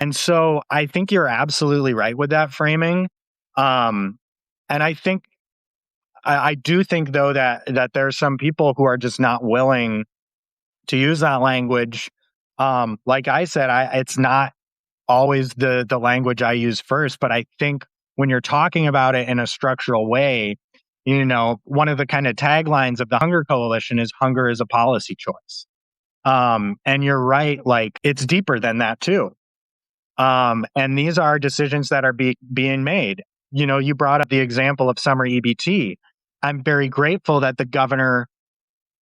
And so I think you're absolutely right with that framing. Um, and I do think though that there are some people who are just not willing to use that language. Like I said, it's not always the language I use first, but I think when you're talking about it in a structural way, one of the kind of taglines of the Hunger Coalition is hunger is a policy choice. And you're right, like it's deeper than that too. And these are decisions that are being made. You brought up the example of summer EBT. I'm very grateful that the governor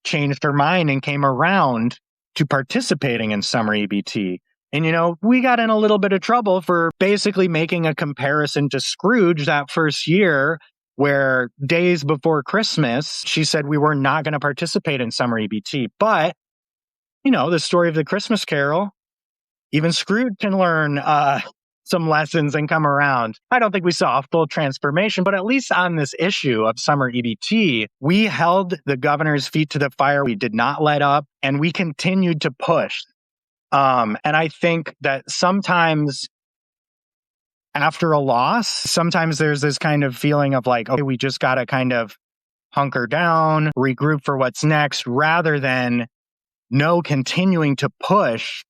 changed her mind and came around to participating in summer EBT. And, we got in a little bit of trouble for basically making a comparison to Scrooge that first year, where days before Christmas, she said we were not going to participate in summer EBT. But, the story of the Christmas Carol, even Scrooge can learn some lessons and come around. I don't think we saw a full transformation, but at least on this issue of summer EBT, we held the governor's feet to the fire. We did not let up, and we continued to push. And I think that sometimes after a loss, sometimes there's this kind of feeling of like, okay, we just got to kind of hunker down, regroup for what's next, rather than continuing to push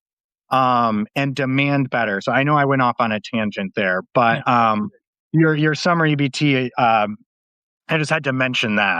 and demand better. So I know I went off on a tangent there, but your summer EBT, I just had to mention that.